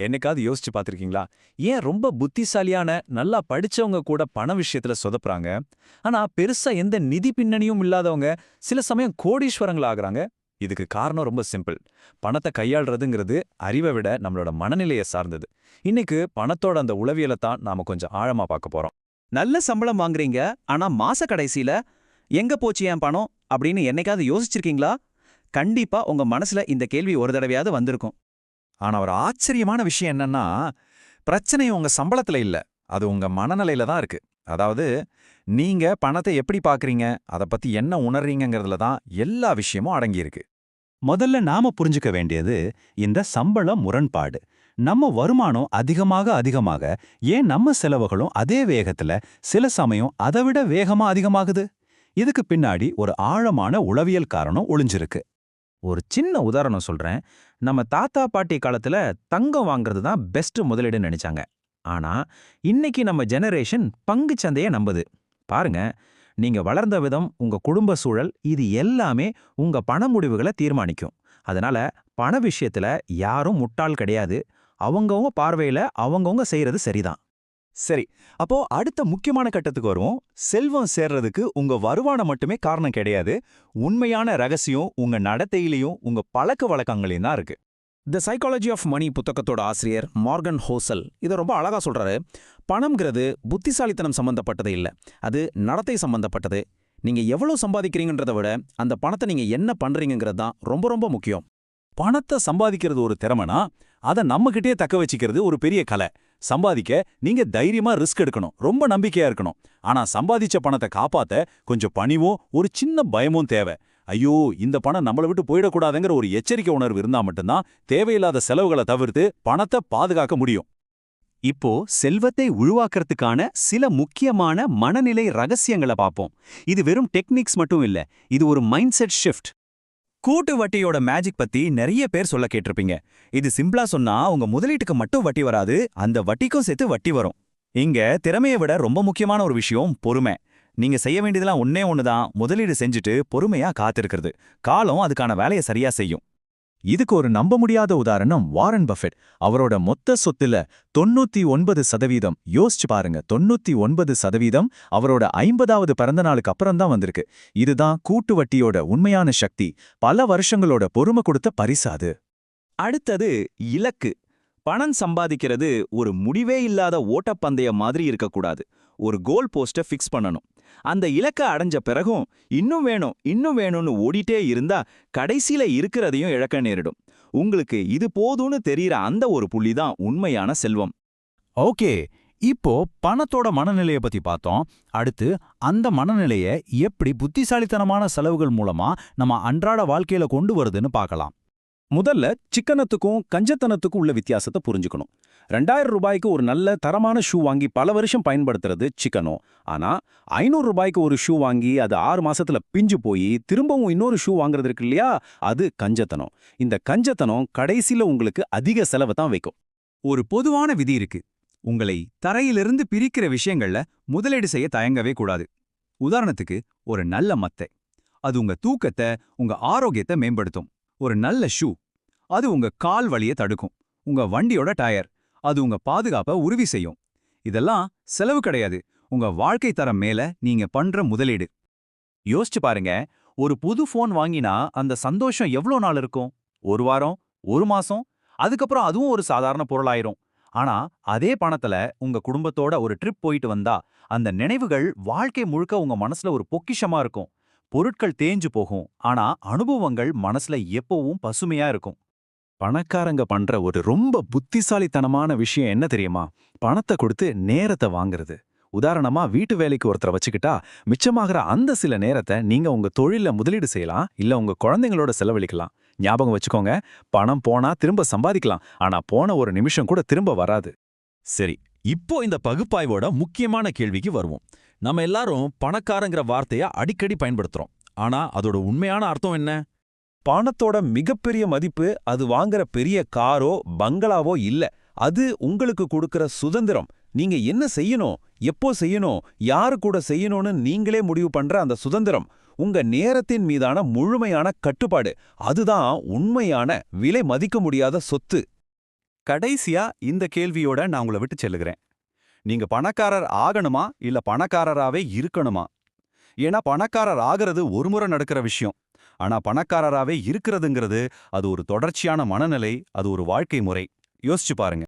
என்னைக்காவது யோசிச்சு பார்த்திருக்கீங்களா? ஏன் ரொம்ப புத்திசாலியான, நல்லா படிச்சவங்க கூட பண விஷயத்துல சொதப்புறாங்க. ஆனா பெருசா எந்த நிதி பின்னணியும் இல்லாதவங்க சில சமயம் கோடீஸ்வரங்களா ஆகுறாங்க? இதுக்கு காரணம் ரொம்ப சிம்பிள். பணத்த கையாள்றதுங்கிறது அறிவை விட நம்மளோட மனநிலைய சார்ந்தது. இன்னைக்கு பணத்தோட அந்த உளவியல தான் நாம கொஞ்சம் ஆழமா பார்க்க போறோம். நல்ல சம்பளம் வாங்குறீங்க, ஆனா மாச கடைசியில எங்க போச்சு என் பணம் அப்படின்னு என்னைக்காவது யோசிச்சிருக்கீங்களா? கண்டிப்பா உங்க மனசுல இந்த கேள்வி ஒரு தடவையாவது வந்திருக்கும். ஆனா ஒரு ஆச்சரியமான விஷயம் என்னன்னா, பிரச்சனை உங்க சம்பளத்துல இல்ல. அது உங்க மனநிலையில தான் இருக்கு. அதாவது, நீங்க பணத்தை எப்படி பார்க்கறீங்க, அத பத்தி என்ன உணர்றீங்கங்கிறதுல தான் எல்லா விஷயமும் அடங்கியிருக்கு. முதல்ல நாம புரிஞ்சுக்க வேண்டியது இந்த சம்பள முரண்பாடு. நம்ம வருமானம் அதிகமாக ஏன் நம்ம செலவுகளும் அதே வேகத்துல சில சமயம் அதை விட வேகமா அதிகமாகுது? இதுக்கு பின்னாடி ஒரு ஆழமான உளவியல் காரணம் ஒளிஞ்சிருக்கு. ஒரு சின்ன உதாரணம் சொல்றேன். நம்ம தாத்தா பாட்டி காலத்துல தங்கம் வாங்குறது தான் பெஸ்ட் முதலீடுன்னு நினைச்சாங்க. ஆனா இன்னைக்கு நம்ம ஜெனரேஷன் பங்குச் சந்தையை நம்புது. பாருங்க, நீங்க வளர்ந்த விதம், உங்க குடும்ப சூழல், இது எல்லாமே உங்க பண முடிவுகளை தீர்மானிக்கும். அதனால பண விஷயத்துல யாரும் முட்டாள் கிடையாது. அவங்கவங்க பார்வையில அவங்கவங்க செய்யறது சரிதான். சரி, அப்போ அடுத்த முக்கியமான கட்டத்துக்கு வருவோம். செல்வம் சேர்றதுக்கு உங்க வருமானம் மட்டுமே காரணம் கிடையாது. உண்மையான ரகசியம் உங்க நடத்தையிலையும் உங்க பழக்க வழக்கங்களையும் தான் இருக்கு. தி சைக்காலஜி ஆஃப் மணி புத்தகத்தோட ஆசிரியர் மார்கன் ஹோசல் இதை ரொம்ப அழகா சொல்றாரு. பணம்ங்கிறது புத்திசாலித்தனம் சம்பந்தப்பட்டது இல்ல, அது நடத்தை சம்பந்தப்பட்டது. நீங்க எவ்வளவு சம்பாதிக்கிறீங்கன்றதை விட அந்த பணத்தை நீங்க என்ன பண்றீங்கிறது தான் ரொம்ப ரொம்ப முக்கியம். பணத்தை சம்பாதிக்கிறது ஒரு திறமைனா, அதை நம்மகிட்டே தக்க வச்சுக்கிறது ஒரு பெரிய கலை. சம்பாதிக்க நீங்க தைரியமா ரிஸ்க் எடுக்கணும், ரொம்ப நம்பிக்கையா இருக்கணும். ஆனா சம்பாதிச்ச பணத்தை காப்பாத்த கொஞ்சம் பணிவும் ஒரு சின்ன பயமும் தேவை. ஐயோ, இந்த பணம் நம்மள விட்டு போயிடக்கூடாதுங்கிற ஒரு எச்சரிக்கை உணர்வு இருந்தா மட்டும்தான் தேவையில்லாத செலவுகளை தவிர்த்து பணத்தை பாதுகாக்க முடியும். இப்போ செல்வத்தை உருவாக்குறதுக்கான சில முக்கியமான மனநிலை ரகசியங்களை பார்ப்போம். இது வெறும் டெக்னிக்ஸ் மட்டும் இல்ல, இது ஒரு மைண்ட் செட் ஷிஃப்ட். கூட்டு வட்டியோட மேஜிக் பத்தி நிறைய பேர் சொல்ல கேட்டிருப்பீங்க. இது சிம்பிளா சொன்னா உங்க முதலீட்டுக்கு மட்டும் வட்டி வராது, அந்த வட்டிக்கும் சேர்த்து வட்டி வரும். இங்க திறமையை விட ரொம்ப முக்கியமான ஒரு விஷயம் பொறுமை. நீங்க செய்ய வேண்டியதெல்லாம் ஒன்னே ஒண்ணுதான், முதலீடு செஞ்சுட்டு பொறுமையா காத்திருக்கிறது. காலம் அதுக்கான வேலையை சரியா செய்யும். இதுக்கு ஒரு நம்ப முடியாத உதாரணம் வாரன் பஃபெட். அவரோட மொத்த சொத்துல 99% யோசிச்சு பாருங்க, 99% அவரோட 50வது பிறந்த நாளுக்கு அப்புறம் தான் வந்திருக்கு. இதுதான் கூட்டு வட்டியோட உண்மையான சக்தி. பல வருஷங்களோட பொறுமை கொடுத்த பரிசாது. அடுத்தது இலக்கு. பணம் சம்பாதிக்கிறது ஒரு முடிவே இல்லாத ஓட்டப்பந்தயம் மாதிரி இருக்கக்கூடாது. ஒரு கோல் போஸ்ட்டை ஃபிக்ஸ் பண்ணணும். அந்த இலக்கை அடைஞ்ச பிறகும் இன்னும் வேணும் இன்னும் வேணும்னு ஓடிட்டே இருந்தா கடைசியில இருக்கிறதையும் இழக்க நேரிடும். உங்களுக்கு இது போதும்னு தெரியற அந்த ஒரு புள்ளி தான் உண்மையான செல்வம். ஓகே, இப்போ பணத்தோட மனநிலையை பத்தி பார்த்தோம். அடுத்து அந்த மனநிலையை எப்படி புத்திசாலித்தனமான செலவுகள் மூலமா நம்ம அன்றாட வாழ்க்கையில கொண்டு வருதுன்னு பார்க்கலாம். முதல்ல சிக்கனத்துக்கும் கஞ்சத்தனத்துக்கும் உள்ள வித்தியாசத்தை புரிஞ்சுக்கணும். 2000 ரூபாய்க்கு ஒரு நல்ல தரமான ஷூ வாங்கி பல வருஷம் பயன்படுத்துறது சிக்கனம். ஆனா 500 ரூபாய்க்கு ஒரு ஷூ வாங்கி அது 6 மாசத்துல பிஞ்சு போய் திரும்பவும் இன்னொரு ஷூ வாங்குறது இருக்கு இல்லையா, அது கஞ்சத்தனம். இந்த கஞ்சத்தனம் கடைசியில உங்களுக்கு அதிக செலவை தான் வைக்கும். ஒரு பொதுவான விதி இருக்கு. உங்களை தரையிலிருந்து பிரிக்கிற விஷயங்கள்ல முதலீடு செய்ய தயங்கவே கூடாது. உதாரணத்துக்கு, ஒரு நல்ல மத்தை, அது உங்க தூக்கத்தை, உங்க ஆரோக்கியத்தை மேம்படுத்தும். ஒரு நல்ல ஷூ, அது உங்க கால் வலியை தடுக்கும். உங்க வண்டியோட டயர், அது உங்க பாதுகாப்பை உறுதி செய்யும். இதெல்லாம் செலவு கிடையாது, உங்க வாழ்க்கை தரம் மேல நீங்க பண்ற முதலீடு. யோசிச்சு பாருங்க, ஒரு புது போன் வாங்கினா அந்த சந்தோஷம் எவ்வளோ நாள் இருக்கும்? ஒரு வாரம், ஒரு மாசம், அதுக்கப்புறம் அதுவும் ஒரு சாதாரண பொருளாயிரும். ஆனா அதே பணத்துல உங்க குடும்பத்தோட ஒரு ட்ரிப் போயிட்டு வந்தா அந்த நினைவுகள் வாழ்க்கை முழுக்க உங்க மனசுல ஒரு பொக்கிஷமா இருக்கும். பொருட்கள் தேஞ்சு போகும், ஆனா அனுபவங்கள் மனசுல எப்பவும் பசுமையா இருக்கும். பணக்காரங்க பண்ற ஒரு ரொம்ப புத்திசாலித்தனமான விஷயம் என்ன தெரியுமா? பணத்தை கொடுத்து நேரத்தை வாங்குறது. உதாரணமா, வீட்டு வேலைக்கு ஒருத்தரை வச்சுக்கிட்டா மிச்சமாகிற அந்த சில நேரத்தை நீங்க உங்க தொழில முதலீடு செய்யலாம், இல்ல உங்க குழந்தைங்களோட செலவழிக்கலாம். ஞாபகம் வச்சுக்கோங்க, பணம் போனா திரும்ப சம்பாதிக்கலாம், ஆனா போன ஒரு நிமிஷம் கூட திரும்ப வராது. சரி, இப்போ இந்த பகுப்பாய்வோட முக்கியமான கேள்விக்கு வருவோம். நம்ம எல்லாரும் பணக்காரங்கிற வார்த்தைய அடிக்கடி பயன்படுத்துறோம். ஆனா அதோட உண்மையான அர்த்தம் என்ன? பணத்தோட மிகப்பெரிய மதிப்பு அது வாங்குற பெரிய காரோ பங்களாவோ இல்ல. அது உங்களுக்கு கொடுக்கிற சுதந்திரம். நீங்க என்ன செய்யணும், எப்போ செய்யணும், யாரு கூட செய்யணும்னு நீங்களே முடிவு பண்ற அந்த சுதந்திரம். உங்க நேரத்தின் மீதான முழுமையான கட்டுப்பாடு. அதுதான் உண்மையான விலை மதிக்க முடியாத சொத்து. கடைசியா இந்த கேள்வியோட நான் உங்களை விட்டு செல்லுகிறேன். நீங்க பணக்காரர் ஆகணுமா இல்ல பணக்காரராவே இருக்கணுமா? ஏன்னா பணக்காரர் ஆகிறது ஒரு முறை நடக்கிற விஷயம். ஆனா பணக்காரராவே இருக்கிறதுங்கிறது அது ஒரு தொடர்ச்சியான மனநிலை, அது ஒரு வாழ்க்கை முறை. யோசிச்சு பாருங்க.